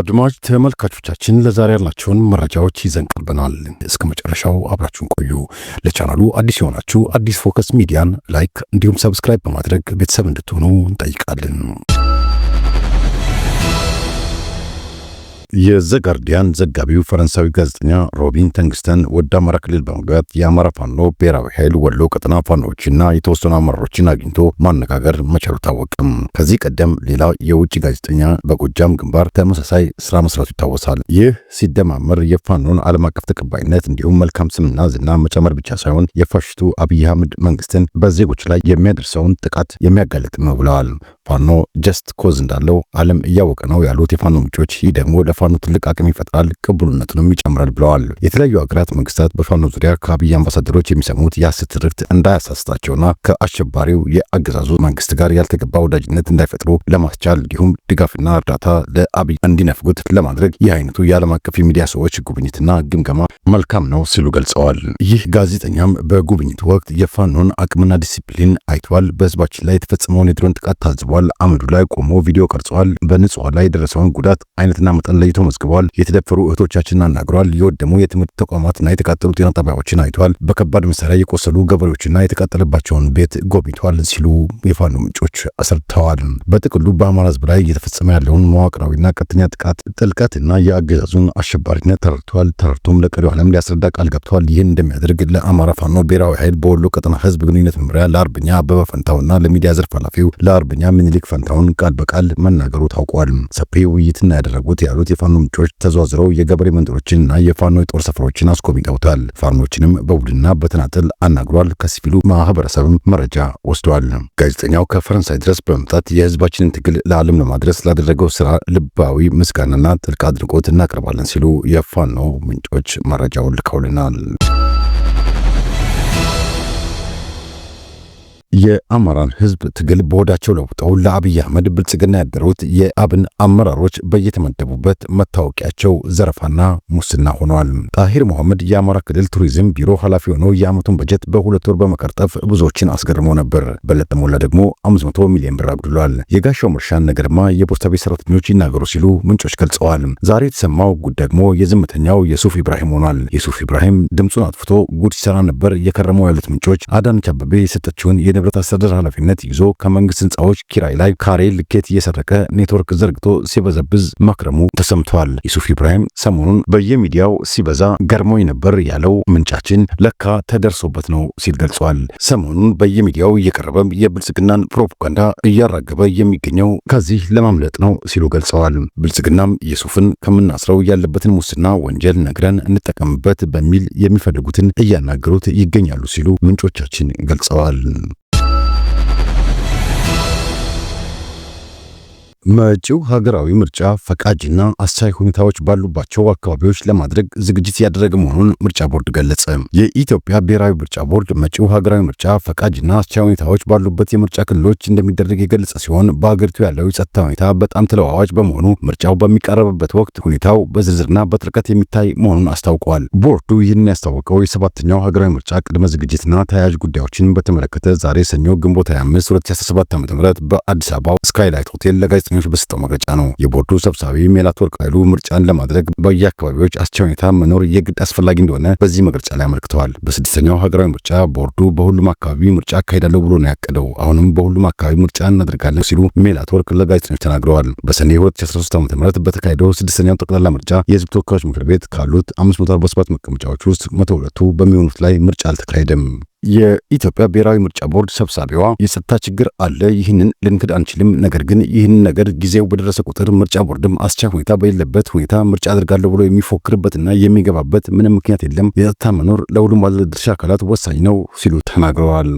አድማጭ ተመልካቾቻችን ለዛሬ ያላችሁን መረጃዎች ይዘን ቀርበናል። እስከ መጨረሻው አብራችሁን ቆዩ። ለቻናሉ አዲስ የሆናችሁ አዲስ ፎከስ ሚዲያን ላይክ እንዲሁም ሰብስክራይብ በማድረግ ቤተሰብ እንድትሆኑ እንጠይቃለን። የዘጋርዲያን ዘጋቢው ፈረንሳዊ ጋዜጠኛ ሮቢን ተንግስተን ወደ አማራ ክልል በመግባት የአማራ ፋኖ ብሔራዊ ኃይል ወሎ ቀጠና ፋኖዎችና የተወሰኑ አመራሮችን አግኝቶ ማነጋገር መቻሉ ታወቀም። ከዚህ ቀደም ሌላ የውጭ ጋዜጠኛ በጎጃም ግንባር ተመሳሳይ ስራ መስራቱ ይታወሳል። ይህ ሲደማመር የፋኖን ዓለም አቀፍ ተቀባይነት እንዲሁም መልካም ስምና ዝና መጨመር ብቻ ሳይሆን የፋሽቱ አብይ አህመድ መንግስትን በዜጎች ላይ የሚያደርሰውን ጥቃት የሚያጋልጥ ነው ብለዋል። ፋኖ ጀስት ኮዝ እንዳለው ዓለም እያወቀ ነው ያሉት የፋኖ ምንጮች ይህ ደግሞ ፋኖ ትልቅ አቅም ይፈጥራል፣ ቅቡልነቱንም ይጨምራል ብለዋል። የተለያዩ ሀገራት መንግስታት በፋኖ ዙሪያ ከአብይ አምባሳደሮች የሚሰሙት የሐሰት ትርክት እንዳያሳስታቸውና ከአሸባሪው የአገዛዙ መንግስት ጋር ያልተገባ ወዳጅነት እንዳይፈጥሩ ለማስቻል እንዲሁም ድጋፍና እርዳታ ለአብይ እንዲነፍጉት ለማድረግ ይህ አይነቱ የዓለም አቀፍ የሚዲያ ሰዎች ጉብኝትና ግምገማ መልካም ነው ሲሉ ገልጸዋል። ይህ ጋዜጠኛም በጉብኝቱ ወቅት የፋኖን አቅምና ዲሲፕሊን አይቷል፣ በህዝባችን ላይ የተፈጸመውን የድሮን ጥቃት ታዝቧል፣ አመዱ ላይ ቆሞ ቪዲዮ ቀርጿል፣ በንጹሃን ላይ የደረሰውን ጉዳት አይነትና መጠን ለይቶ መዝግቧል፣ የተደፈሩ እህቶቻችንን አናግሯል፣ የወደሙ የትምህርት ተቋማትና የተቃጠሉ ጤና ጣቢያዎችን አይቷል፣ በከባድ መሳሪያ የቆሰሉ ገበሬዎችና የተቃጠለባቸውን ቤት ጎብኝቷል ሲሉ የፋኖ ምንጮች አስረድተዋል። በጥቅሉ በአማራ ህዝብ ላይ እየተፈጸመ ያለውን መዋቅራዊና ቀጥተኛ ጥቃት ጥልቀትና የአገዛዙን አሸባሪነት ተረድቶም ለቀሪው ዓለም ሊያስረዳ ቃል ገብቷል። ይህን እንደሚያደርግ ለአማራ ፋኖ ብሔራዊ ኃይል በወሎ ቀጠና ህዝብ ግንኙነት መምሪያ ለአርበኛ አበበ ፈንታውና ለሚዲያ ዘርፍ ኃላፊው ለአርበኛ ምኒልክ ፈንታውን ቃል በቃል መናገሩ ታውቋል። ሰፊ ውይይትና ያደረጉት ያሉት የፋኖ ምንጮች ተዘዋዝረው የገበሬ መንደሮችንና የፋኖ የጦር ሰፈሮችን አስጎብኝተውታል። ፋኖችንም በቡድንና በተናጠል አናግሯል። ከሲቪሉ ማህበረሰብም መረጃ ወስደዋል። ጋዜጠኛው ከፈረንሳይ ድረስ በመምጣት የህዝባችንን ትግል ለዓለም ለማድረስ ላደረገው ስራ ልባዊ ምስጋናና ጥልቅ አድናቆት እናቀርባለን ሲሉ የፋኖ ምንጮች መረጃውን ልከውልናል። የአማራን ህዝብ ትግል በሆዳቸው ለውጠው ለአብይ አህመድ ብልጽግና ያደሩት የአብን አመራሮች በየተመደቡበት መታወቂያቸው ዘረፋና ሙስና ሆነዋል። ጣሂር መሐመድ የአማራ ክልል ቱሪዝም ቢሮ ኃላፊ ሆነው የዓመቱን በጀት በሁለት ወር በመቀርጠፍ ብዙዎችን አስገርመው ነበር። በለጠ ሞላ ደግሞ 500 ሚሊዮን ብር አብድሏል። የጋሻው ምርሻን ነገርማ የፖስታ ቤት ሰራተኞች ይናገሩ ሲሉ ምንጮች ገልጸዋል። ዛሬ የተሰማው ጉድ ደግሞ የዝምተኛው የሱፍ ኢብራሂም ሆኗል። የሱፍ ኢብራሂም ድምፁን አጥፍቶ ጉድ ሲሰራ ነበር የከረመው ያሉት ምንጮች አዳነች አቤቤ የሰጠችውን የንብረት አስተዳደር ኃላፊነት ይዞ ከመንግስት ህንፃዎች ኪራይ ላይ ካሬ ልኬት እየሰረቀ ኔትወርክ ዘርግቶ ሲበዘብዝ መክረሙ ተሰምቷል። ዩሱፍ ኢብራሂም ሰሞኑን በየሚዲያው ሲበዛ ገርሞኝ ነበር ያለው ምንጫችን ለካ ተደርሶበት ነው ሲል ገልጿል። ሰሞኑን በየሚዲያው እየቀረበ የብልጽግናን ፕሮፓጋንዳ እያራገበ የሚገኘው ከዚህ ለማምለጥ ነው ሲሉ ገልጸዋል። ብልጽግናም ዩሱፍን ከምናስረው ያለበትን ሙስና ወንጀል ነግረን እንጠቀምበት በሚል የሚፈልጉትን እያናገሩት ይገኛሉ ሲሉ ምንጮቻችን ገልጸዋል። መጪው ሀገራዊ ምርጫ ፈቃጅና አሳይ ሁኔታዎች ባሉባቸው አካባቢዎች ለማድረግ ዝግጅት ያደረገ መሆኑን ምርጫ ቦርድ ገለጸ። የኢትዮጵያ ብሔራዊ ምርጫ ቦርድ መጪው ሀገራዊ ምርጫ ፈቃጅና አሳይ ሁኔታዎች ባሉበት የምርጫ ክልሎች እንደሚደረግ የገለጸ ሲሆን በአገሪቱ ያለው የጸጥታ ሁኔታ በጣም ተለዋዋጭ በመሆኑ ምርጫው በሚቀርብበት ወቅት ሁኔታው በዝርዝርና በጥልቀት የሚታይ መሆኑን አስታውቋል። ቦርዱ ይህንን ያስታወቀው የሰባተኛው ሀገራዊ ምርጫ ቅድመ ዝግጅትና ተያያዥ ጉዳዮችን በተመለከተ ዛሬ ሰኞ ግንቦት 25 2017 ዓ.ም በአዲስ አበባ ስካይላይት ሆቴል ለጋዜጠኞች በሰጠው መግለጫ ነው። የቦርዱ ሰብሳቢ ሜላትወርቅ ኃይሉ ምርጫን ለማድረግ በየአካባቢዎች አስቻይ ሁኔታ መኖር የግድ አስፈላጊ እንደሆነ በዚህ መግለጫ ላይ አመልክተዋል። በስድስተኛው ሀገራዊ ምርጫ ቦርዱ በሁሉም አካባቢ ምርጫ አካሄዳለሁ ብሎ ነው ያቀደው። አሁንም በሁሉም አካባቢ ምርጫ እናደርጋለን ሲሉ ሜላትወርቅ ለጋዜጠኞች ተናግረዋል። በሰኔ 2013 ዓ.ም በተካሄደው ስድስተኛው ጠቅላላ ምርጫ የህዝብ ተወካዮች ምክር ቤት ካሉት 547 መቀመጫዎች ውስጥ 102ቱ በሚሆኑት ላይ ምርጫ አልተካሄደም። የኢትዮጵያ ብሔራዊ ምርጫ ቦርድ ሰብሳቢዋ የጸጥታ ችግር አለ፣ ይህንን ልንክድ አንችልም። ነገር ግን ይህንን ነገር ጊዜው በደረሰ ቁጥር ምርጫ ቦርድም አስቻይ ሁኔታ በሌለበት ሁኔታ ምርጫ አድርጋለሁ ብሎ የሚፎክርበትና የሚገባበት ምንም ምክንያት የለም። የጸጥታ መኖር ለሁሉም ባለድርሻ አካላት ወሳኝ ነው ሲሉ ተናግረዋል።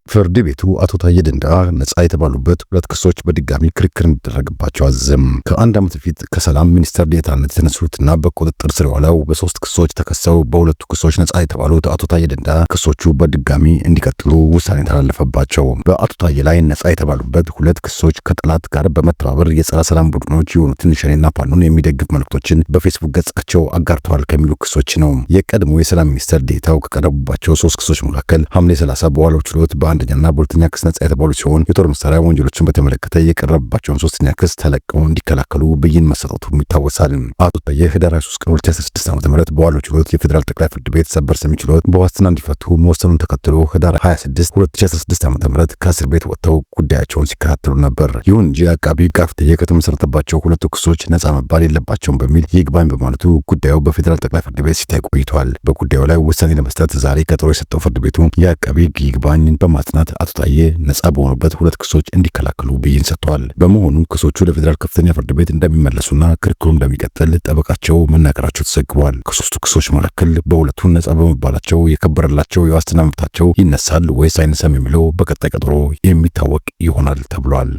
ፍርድ ቤቱ አቶ ታዬ ደንደዓ ነጻ የተባሉበት ሁለት ክሶች በድጋሚ ክርክር እንዲደረግባቸው አዘዘም። ከአንድ ዓመት በፊት ከሰላም ሚኒስትር ዴኤታነት የተነሱትና በቁጥጥር ስር ዋለው በሶስት ክሶች ተከሰው በሁለቱ ክሶች ነጻ የተባሉት አቶ ታዬ ደንደዓ ክሶቹ በድጋሚ እንዲቀጥሉ ውሳኔ ተላለፈባቸው። በአቶ ታዬ ላይ ነጻ የተባሉበት ሁለት ክሶች ከጠላት ጋር በመተባበር የጸረ ሰላም ቡድኖች የሆኑትን ሸኔና ፋኖን የሚደግፍ መልእክቶችን በፌስቡክ ገጻቸው አጋርተዋል ከሚሉ ክሶች ነው። የቀድሞ የሰላም ሚኒስትር ዴኤታው ከቀረቡባቸው ሶስት ክሶች መካከል ሐምሌ 30 በዋለው ችሎት በአንደኛና በሁለተኛ ክስ ነጻ የተባሉ ሲሆን የጦር መሳሪያ ወንጀሎችን በተመለከተ የቀረበባቸውን ሶስተኛ ክስ ተለቀው እንዲከላከሉ ብይን መሰጠቱም ይታወሳል። አቶ ታዬ ህዳር 23 ቀን 2016 ዓ.ም በዋለው ችሎት የፌዴራል ጠቅላይ ፍርድ ቤት ሰበር ሰሚ ችሎት በዋስትና እንዲፈቱ መወሰኑን ተከትሎ ህዳር 26 2016 ዓ.ም ከእስር ቤት ወጥተው ጉዳያቸውን ሲከታተሉ ነበር። ይሁን እንጂ አቃቢ ሕግ አቶ ታዬ ከተመሰረተባቸው ሁለቱ ክሶች ነጻ መባል የለባቸውም በሚል ይግባኝ በማለቱ ጉዳዩ በፌዴራል ጠቅላይ ፍርድ ቤት ሲታይ ቆይቷል። በጉዳዩ ላይ ውሳኔ ለመስጠት ዛሬ ቀጠሮ የሰጠው ፍርድ ቤቱ የአቃቢ ሕግ ይግባኝን በማጽናት አቶ ታዬ ነጻ በሆኑበት ሁለት ክሶች እንዲከላከሉ ብይን ሰጥቷል። በመሆኑ ክሶቹ ለፌዴራል ከፍተኛ ፍርድ ቤት እንደሚመለሱና ክርክሩ እንደሚቀጥል ጠበቃቸው መናገራቸው ተዘግቧል። ከሶስቱ ክሶች መካከል በሁለቱ ነጻ በመባላቸው የከበረላቸው የዋስትና መብታቸው ይነሳል ወይስ አይነሳም የሚለው በቀጣይ ቀጠሮ የሚታወቅ ይሆናል ተብሏል።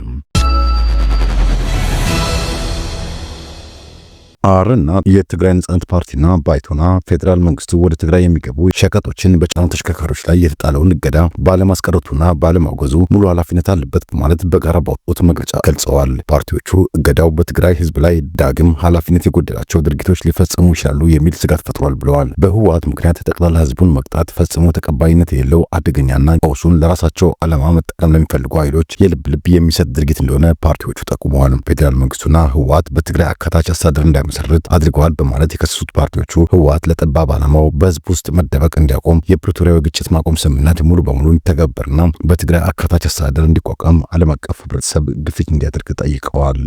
አረና የትግራይ ነጻነት ፓርቲና ባይቶና ፌዴራል መንግስቱ ወደ ትግራይ የሚገቡ ሸቀጦችን በጫኑ ተሽከርካሪዎች ላይ የተጣለውን እገዳ ባለማስቀረቱና ባለማውገዙ ሙሉ ኃላፊነት አለበት በማለት በጋራ ባወጡት መግለጫ ገልጸዋል። ፓርቲዎቹ እገዳው በትግራይ ህዝብ ላይ ዳግም ኃላፊነት የጎደላቸው ድርጊቶች ሊፈጸሙ ይችላሉ የሚል ስጋት ፈጥሯል ብለዋል። በህወሓት ምክንያት ጠቅላላ ህዝቡን መቅጣት ፈጽሞ ተቀባይነት የሌለው አደገኛና ቀውሱን ለራሳቸው ዓላማ መጠቀም ለሚፈልጉ ኃይሎች የልብ ልብ የሚሰጥ ድርጊት እንደሆነ ፓርቲዎቹ ጠቁመዋል። ፌዴራል መንግስቱና ህወሓት በትግራይ አካታች አስተዳደር መሰረት አድርገዋል በማለት የከሰሱት ፓርቲዎቹ ህወሓት ለጠባብ ዓላማው በህዝብ ውስጥ መደበቅ እንዲያቆም የፕሪቶሪያው ግጭት ማቆም ስምምነት ሙሉ በሙሉ እንዲተገበርና በትግራይ አካታች አስተዳደር እንዲቋቋም ዓለም አቀፍ ህብረተሰብ ግፊት እንዲያደርግ ጠይቀዋል።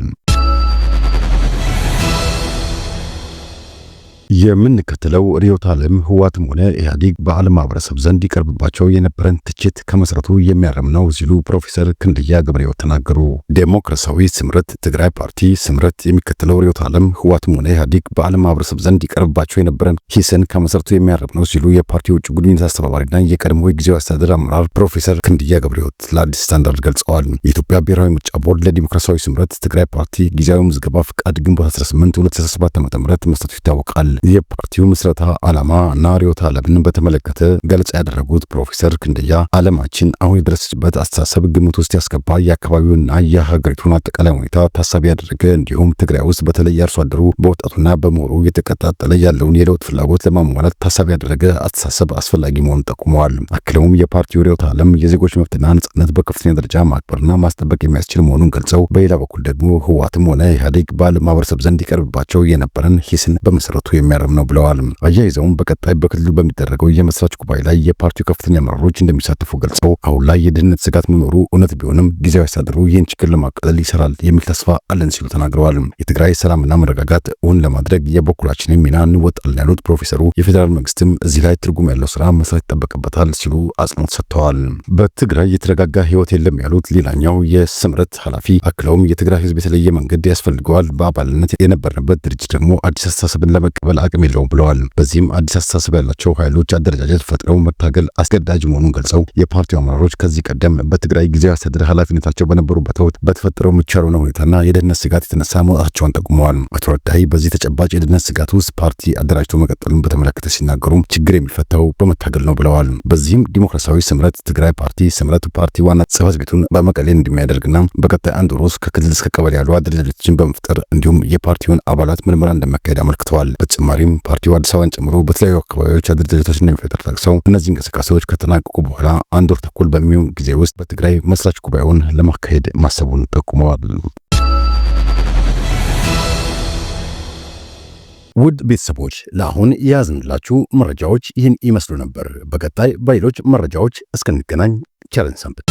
የምንከተለው ርዕዮተ ዓለም ህወሓትም ሆነ ኢህአዴግ በዓለም ማህበረሰብ ዘንድ ይቀርብባቸው የነበረን ትችት ከመሰረቱ የሚያርም ነው ሲሉ ፕሮፌሰር ክንደያ ገብረሕይወት ተናገሩ። ዴሞክራሲያዊ ስምረት ትግራይ ፓርቲ ስምረት የሚከተለው ርዕዮተ ዓለም ህወሓትም ሆነ ኢህአዴግ በዓለም ማህበረሰብ ዘንድ ይቀርብባቸው የነበረን ሂስን ከመሰረቱ የሚያርም ነው ሲሉ የፓርቲው ውጭ ግንኙነት አስተባባሪና የቀድሞ የጊዜያዊ አስተዳደር አመራር ፕሮፌሰር ክንደያ ገብረሕይወት ለአዲስ ስታንዳርድ ገልጸዋል። የኢትዮጵያ ብሔራዊ ምርጫ ቦርድ ለዲሞክራሲያዊ ስምረት ትግራይ ፓርቲ ጊዜያዊ ምዝገባ ፍቃድ ግንቦት 18 2017 ዓ.ም መስጠቱ ይታወቃል። የፓርቲው ምስረታ ዓላማ እና ርዕዮተ ዓለምን በተመለከተ ገለጻ ያደረጉት ፕሮፌሰር ክንደያ ዓለማችን አሁን የደረሰችበት አስተሳሰብ ግምት ውስጥ ያስገባ የአካባቢውና የሀገሪቱን አጠቃላይ ሁኔታ ታሳቢ ያደረገ እንዲሁም ትግራይ ውስጥ በተለይ አርሶ አደሩ በወጣቱና በምሁሩ የተቀጣጠለ ያለውን የለውጥ ፍላጎት ለማሟላት ታሳቢ ያደረገ አስተሳሰብ አስፈላጊ መሆኑን ጠቁመዋል። አክለውም የፓርቲው ርዕዮተ ዓለም የዜጎች መብትና ነጻነት በከፍተኛ ደረጃ ማክበርና ማስጠበቅ የሚያስችል መሆኑን ገልጸው በሌላ በኩል ደግሞ ህወሓትም ሆነ ኢህአዴግ በዓለም ማህበረሰብ ዘንድ ይቀርብባቸው የነበረን ሂስን በመሰረቱ የሚያርም ነው ብለዋል። አያይዘውም በቀጣይ በክልሉ በሚደረገው የመስራች ጉባኤ ላይ የፓርቲው ከፍተኛ አመራሮች እንደሚሳተፉ ገልጸው አሁን ላይ የደህንነት ስጋት መኖሩ እውነት ቢሆንም ጊዜያዊ አስተዳደሩ ይህን ችግር ለማቃለል ይሰራል የሚል ተስፋ አለን ሲሉ ተናግረዋል። የትግራይ ሰላምና መረጋጋት እውን ለማድረግ የበኩላችንን ሚና እንወጣለን ያሉት ፕሮፌሰሩ የፌዴራል መንግስትም እዚህ ላይ ትርጉም ያለው ስራ መስራት ይጠበቅበታል ሲሉ አጽንኦት ሰጥተዋል። በትግራይ የተረጋጋ ህይወት የለም ያሉት ሌላኛው የስምረት ኃላፊ አክለውም የትግራይ ህዝብ የተለየ መንገድ ያስፈልገዋል፣ በአባልነት የነበርንበት ድርጅት ደግሞ አዲስ አስተሳሰብን ለመቀበል አቅም የለውም ብለዋል። በዚህም አዲስ አስተሳሰብ ያላቸው ኃይሎች አደረጃጀት ፈጥረው መታገል አስገዳጅ መሆኑን ገልጸው የፓርቲው አመራሮች ከዚህ ቀደም በትግራይ ጊዜያዊ አስተዳደር ኃላፊነታቸው በነበሩበት ወቅት በተፈጠረው ምቹ ያልሆነ ሁኔታና የደህንነት ስጋት የተነሳ መውጣታቸውን ጠቁመዋል። አቶ ረዳይ በዚህ ተጨባጭ የደህንነት ስጋት ውስጥ ፓርቲ አደራጅቶ መቀጠሉን በተመለከተ ሲናገሩም ችግር የሚፈታው በመታገል ነው ብለዋል። በዚህም ዲሞክራሲያዊ ስምረት ትግራይ ፓርቲ ስምረት ፓርቲ ዋና ጽሕፈት ቤቱን በመቀሌ እንደሚያደርግና በቀጣይ አንድ ወር ውስጥ ከክልል እስከ ቀበሌ ያሉ አደረጃጀቶችን በመፍጠር እንዲሁም የፓርቲውን አባላት ምርመራ እንደሚያካሄድ አመልክተዋል። በተጨማሪም ፓርቲው አዲስ አበባን ጨምሮ በተለያዩ አካባቢዎች አደረጃጀቶችን እንደሚፈጠር ጠቅሰው እነዚህ እንቅስቃሴዎች ከተጠናቀቁ በኋላ አንድ ወር ተኩል በሚሆን ጊዜ ውስጥ በትግራይ መስራች ጉባኤውን ለማካሄድ ማሰቡን ጠቁመዋል። ውድ ቤተሰቦች ለአሁን የያዝንላችሁ መረጃዎች ይህን ይመስሉ ነበር። በቀጣይ በሌሎች መረጃዎች እስክንገናኝ ቸርን ሰንብት።